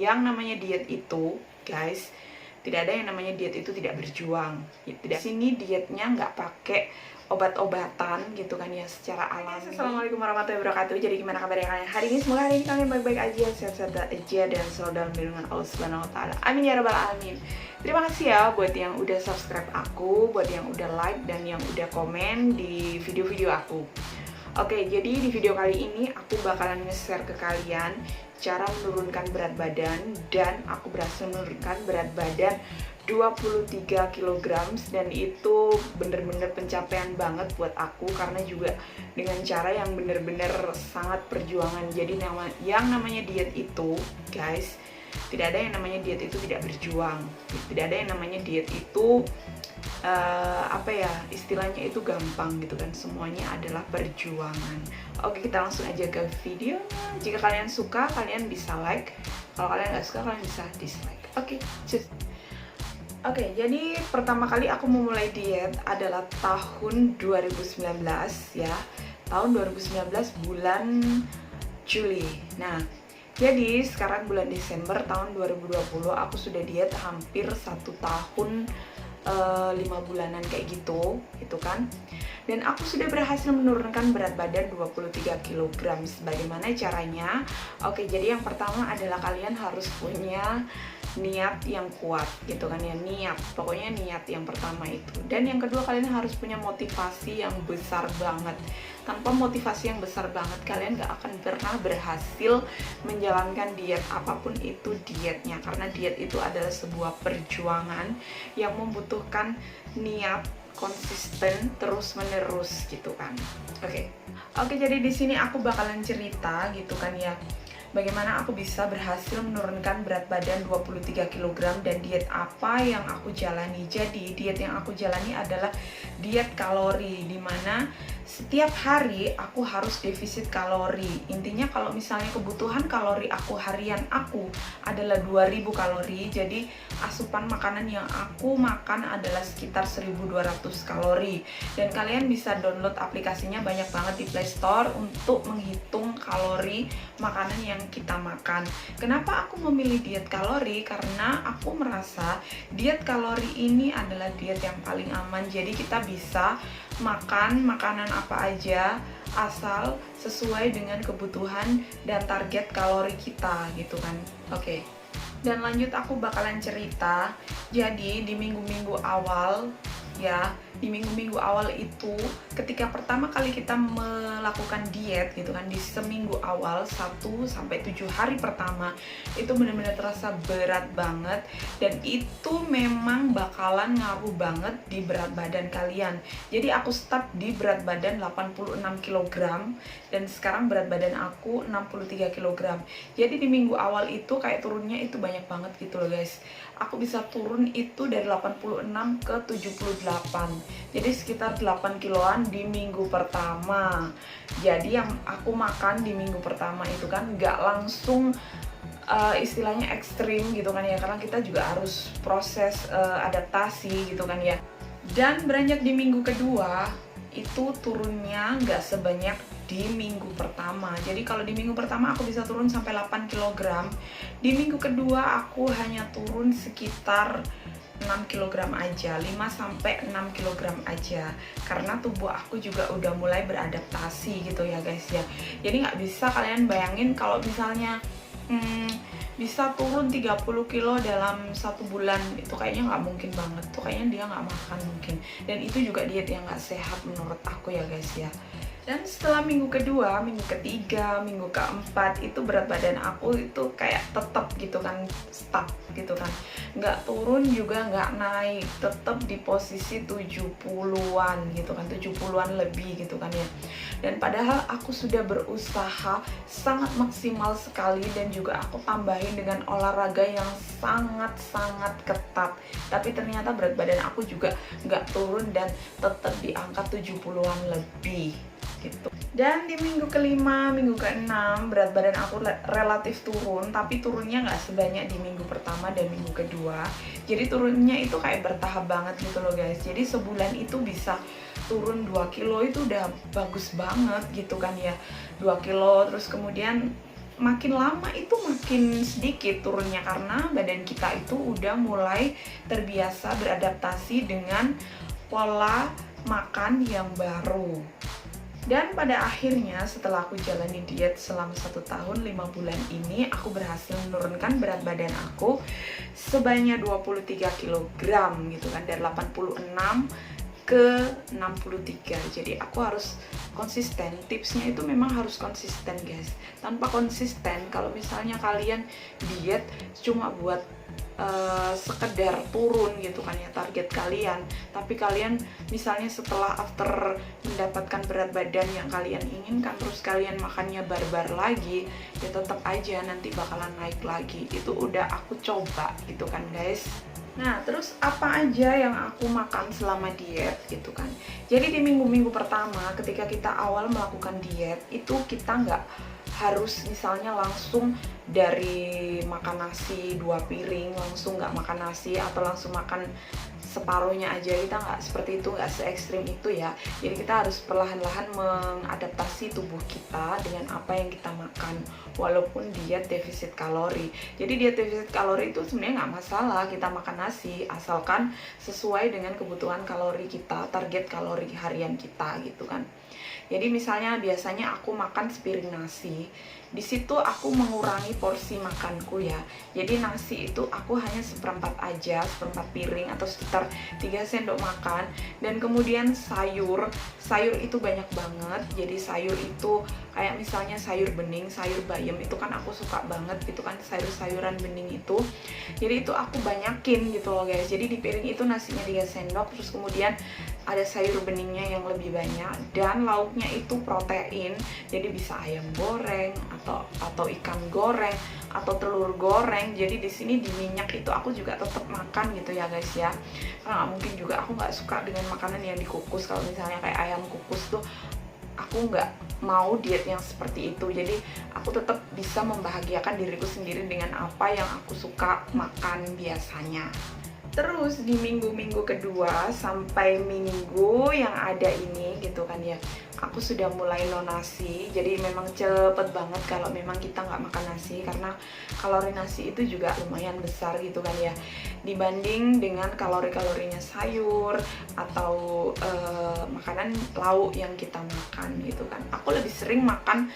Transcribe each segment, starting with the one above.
yang namanya diet itu, guys, tidak ada yang namanya diet itu tidak berjuang. Tidak, sini dietnya nggak pakai obat-obatan gitu kan ya, secara alami. Assalamualaikum warahmatullahi wabarakatuh. Jadi gimana kabarnya kalian hari ini? Semoga hari ini kalian baik-baik aja, sehat-sehat aja, dan selalu dalam lindungan Allah Subhanahu wa taala. Amin ya rabbal alamin. Terima kasih ya buat yang udah subscribe aku, buat yang udah like dan yang udah komen di video-video aku. Oke, jadi di video kali ini aku bakalan nge-share ke kalian cara menurunkan berat badan, dan aku berhasil menurunkan berat badan 23 kg, dan itu bener-bener pencapaian banget buat aku karena juga dengan cara yang bener-bener sangat perjuangan. Jadi yang namanya diet itu, guys, tidak ada yang namanya diet itu tidak berjuang. Tidak ada yang namanya diet itu istilahnya itu gampang gitu kan, semuanya adalah perjuangan. Oke, kita langsung aja ke video. Jika kalian suka, kalian bisa like. Kalau kalian nggak suka, kalian bisa dislike. Oke, jadi pertama kali aku memulai diet adalah tahun 2019 ya. Tahun 2019 bulan Juli. Nah, jadi sekarang bulan Desember tahun 2020 aku sudah diet hampir 1 tahun 5 bulanan kayak gitu kan. Dan aku sudah berhasil menurunkan berat badan 23 kg. Bagaimana caranya? Oke, jadi yang pertama adalah kalian harus punya niat yang kuat gitu kan ya, pokoknya niat yang pertama itu. Dan yang kedua, kalian harus punya motivasi yang besar banget. Tanpa motivasi yang besar banget, kalian gak akan pernah berhasil menjalankan diet apapun itu dietnya, karena diet itu adalah sebuah perjuangan yang membutuhkan niat konsisten terus menerus gitu kan. Oke, jadi di sini aku bakalan cerita gitu kan ya, bagaimana aku bisa berhasil menurunkan berat badan 23 kg dan diet apa yang aku jalani. Jadi diet yang aku jalani adalah diet kalori, dimana setiap hari aku harus defisit kalori. Intinya kalau misalnya kebutuhan kalori aku harian aku adalah 2000 kalori, jadi asupan makanan yang aku makan adalah sekitar 1200 kalori. Dan kalian bisa download aplikasinya, banyak banget di Play Store, untuk menghitung kalori makanan yang kita makan. Kenapa aku memilih diet kalori? Karena aku merasa diet kalori ini adalah diet yang paling aman. Jadi kita bisa makan makanan apa aja asal sesuai dengan kebutuhan dan target kalori kita gitu kan. Oke. Dan lanjut aku bakalan cerita. Jadi di minggu-minggu awal ya, di minggu-minggu awal itu ketika pertama kali kita melakukan diet gitu kan, di seminggu awal 1-7 hari pertama itu benar-benar terasa berat banget, dan itu memang bakalan ngaruh banget di berat badan kalian. Jadi aku start di berat badan 86 kg dan sekarang berat badan aku 63 kg. Jadi di minggu awal itu kayak turunnya itu banyak banget gitu loh guys. Aku bisa turun itu dari 86 ke 78. Jadi sekitar 8 kiloan di minggu pertama. Jadi yang aku makan di minggu pertama itu kan nggak langsung istilahnya ekstrim gitu kan ya, karena kita juga harus proses adaptasi gitu kan ya. Dan beranjak di minggu kedua itu turunnya nggak sebanyak di minggu pertama. Jadi kalau di minggu pertama aku bisa turun sampai 8 kg, di minggu kedua aku hanya turun sekitar 6 kg aja, 5-6 kg aja, karena tubuh aku juga udah mulai beradaptasi gitu ya guys ya. Jadi nggak bisa kalian bayangin kalau misalnya bisa turun 30 kilo dalam 1 bulan, itu kayaknya nggak mungkin banget. Tuh kayaknya dia nggak makan mungkin, dan itu juga diet yang nggak sehat menurut aku ya guys ya. Dan setelah minggu kedua, minggu ketiga, minggu keempat itu berat badan aku itu kayak tetap gitu kan, stuck gitu kan, nggak turun juga nggak naik, tetap di posisi 70-an gitu kan, 70-an lebih gitu kan ya. Dan padahal aku sudah berusaha sangat maksimal sekali, dan juga aku tambahin dengan olahraga yang sangat-sangat ketat, tapi ternyata berat badan aku juga nggak turun dan tetap di angka 70-an lebih gitu. Dan di minggu kelima, minggu keenam berat badan aku relatif turun, tapi turunnya nggak sebanyak di minggu pertama dan minggu kedua. Jadi turunnya itu kayak bertahap banget gitu loh guys. Jadi sebulan itu bisa turun 2 kilo itu udah bagus banget gitu kan ya, 2 kilo. Terus kemudian makin lama itu makin sedikit turunnya karena badan kita itu udah mulai terbiasa beradaptasi dengan pola makan yang baru. Dan pada akhirnya setelah aku jalani diet selama 1 tahun 5 bulan ini, aku berhasil menurunkan berat badan aku sebanyak 23 kg gitu kan, dari 86 ke 63. Jadi aku harus konsisten. Tipsnya itu memang harus konsisten guys. Tanpa konsisten, kalau misalnya kalian diet cuma buat sekedar turun gitu kan ya target kalian, tapi kalian misalnya setelah after mendapatkan berat badan yang kalian inginkan terus kalian makannya barbar lagi, ya tetap aja nanti bakalan naik lagi. Itu udah aku coba gitu kan guys. Nah, terus apa aja yang aku makan selama diet gitu kan. Jadi di minggu-minggu pertama ketika kita awal melakukan diet, itu kita nggak harus misalnya langsung dari makan nasi 2 piring, langsung nggak makan nasi atau langsung makan separuhnya aja. Kita nggak seperti itu, nggak se ekstrim itu ya. Jadi kita harus perlahan-lahan mengadaptasi tubuh kita dengan apa yang kita makan, walaupun diet defisit kalori. Jadi diet defisit kalori itu sebenarnya nggak masalah kita makan nasi, asalkan sesuai dengan kebutuhan kalori kita, target kalori harian kita gitu kan. Jadi misalnya biasanya aku makan sepiring nasi, di situ aku mengurangi porsi makanku ya. Jadi nasi itu aku hanya seperempat aja, seperempat piring atau sekitar 3 sendok makan. Dan kemudian sayur itu banyak banget. Jadi sayur itu kayak misalnya sayur bening, sayur bayam itu kan aku suka banget gitu kan, sayur-sayuran bening itu. Jadi itu aku banyakin gitu loh guys. Jadi di piring itu nasinya 3 sendok, terus kemudian ada sayur beningnya yang lebih banyak, dan lauknya itu protein. Jadi bisa ayam goreng atau ikan goreng atau telur goreng. Jadi di sini di minyak itu aku juga tetap makan gitu ya guys ya. Karena nggak mungkin juga aku nggak suka dengan makanan yang dikukus. Kalau misalnya kayak ayam kukus tuh aku nggak mau diet yang seperti itu. Jadi aku tetap bisa membahagiakan diriku sendiri dengan apa yang aku suka makan biasanya. Terus di minggu-minggu kedua sampai minggu yang ada ini gitu kan ya, aku sudah mulai no nasi. Jadi memang cepet banget kalau memang kita nggak makan nasi, karena kalori nasi itu juga lumayan besar gitu kan ya, dibanding dengan kalori-kalorinya sayur atau makanan lauk yang kita makan gitu kan. Aku lebih sering makan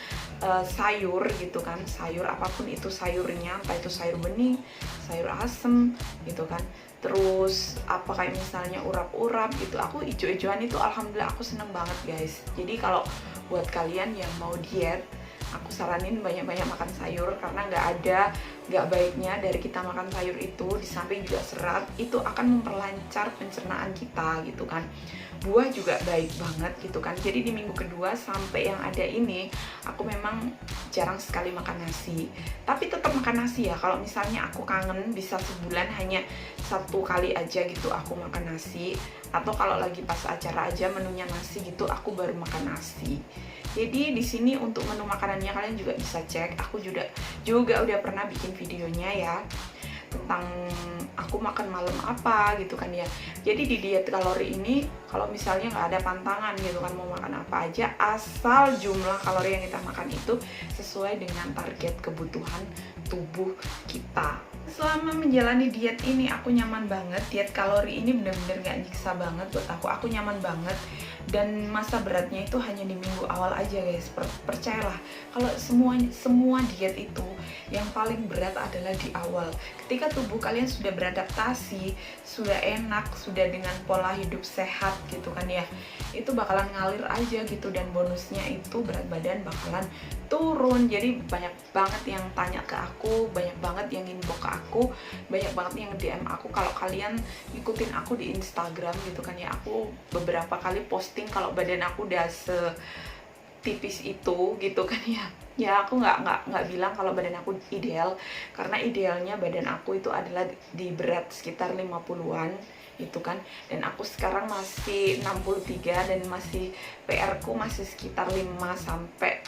sayur gitu kan, sayur apapun itu sayurnya, entah itu sayur bening, sayur asem gitu kan. Terus apa kayak misalnya urap-urap gitu, aku ijo-ijoan itu alhamdulillah aku seneng banget guys. Jadi kalau buat kalian yang mau diet, aku saranin banyak-banyak makan sayur, karena nggak baiknya dari kita makan sayur itu, di samping juga serat, itu akan memperlancar pencernaan kita gitu kan. Buah juga baik banget gitu kan. Jadi di minggu kedua sampai yang ada ini, aku memang jarang sekali makan nasi, tapi tetap makan nasi ya. Kalau misalnya aku kangen, bisa sebulan hanya 1 kali aja gitu aku makan nasi, atau kalau lagi pas acara aja menunya nasi gitu, aku baru makan nasi. Jadi di sini untuk menu makanannya kalian juga bisa cek. Aku juga udah pernah bikin videonya ya, tentang aku makan malam apa gitu kan ya. Jadi di diet kalori ini kalau misalnya nggak ada pantangan gitu kan, mau makan apa aja asal jumlah kalori yang kita makan itu sesuai dengan target kebutuhan tubuh kita. Selama menjalani diet ini aku nyaman banget. Diet kalori ini bener-bener gak nyiksa banget buat aku nyaman banget. Dan masa beratnya itu hanya di minggu awal aja guys. Percayalah, kalau semua diet itu yang paling berat adalah di awal. Ketika tubuh kalian sudah beradaptasi, sudah enak, sudah dengan pola hidup sehat gitu kan ya, itu bakalan ngalir aja gitu. Dan bonusnya itu berat badan bakalan turun. Jadi banyak banget yang tanya ke aku, banyak banget yang inbox ke aku, banyak banget yang DM aku. Kalau kalian ikutin aku di Instagram gitu kan ya, aku beberapa kali posting kalau badan aku udah setipis itu gitu kan ya. Ya aku nggak bilang kalau badan aku ideal, karena idealnya badan aku itu adalah di berat sekitar 50-an itu kan. Dan aku sekarang masih 63 dan masih PR ku masih sekitar 5 sampai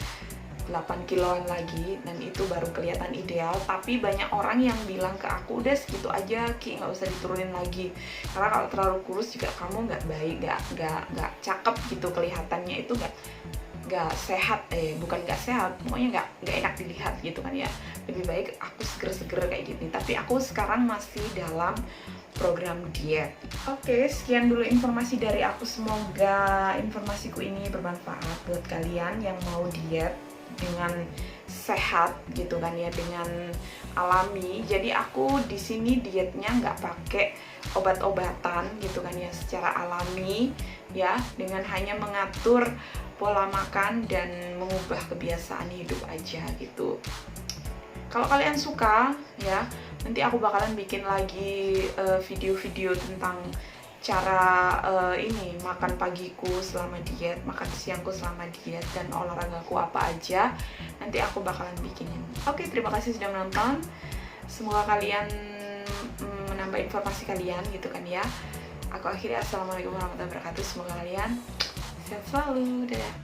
8 kiloan lagi, dan itu baru kelihatan ideal. Tapi banyak orang yang bilang ke aku, udah segitu aja Ki, nggak usah diturunin lagi, karena kalau terlalu kurus juga kamu nggak baik, nggak cakep gitu kelihatannya, itu nggak sehat, bukan nggak sehat, pokoknya nggak enak dilihat gitu kan ya. Lebih baik aku seger-seger kayak gini, tapi aku sekarang masih dalam program diet. Oke, sekian dulu informasi dari aku. Semoga informasiku ini bermanfaat buat kalian yang mau diet dengan sehat gitu kan ya, dengan alami. Jadi aku di sini dietnya nggak pakai obat-obatan gitu kan ya, secara alami ya, dengan hanya mengatur pola makan dan mengubah kebiasaan hidup aja gitu. Kalau kalian suka ya, nanti aku bakalan bikin lagi video-video tentang cara ini makan pagiku selama diet, makan siangku selama diet, dan olahragaku apa aja. Nanti aku bakalan bikinin. Oke, terima kasih sudah menonton. Semoga kalian menambah informasi kalian gitu kan ya. Aku akhiri, assalamualaikum warahmatullahi wabarakatuh. Semoga kalian sehat selalu. Dadah.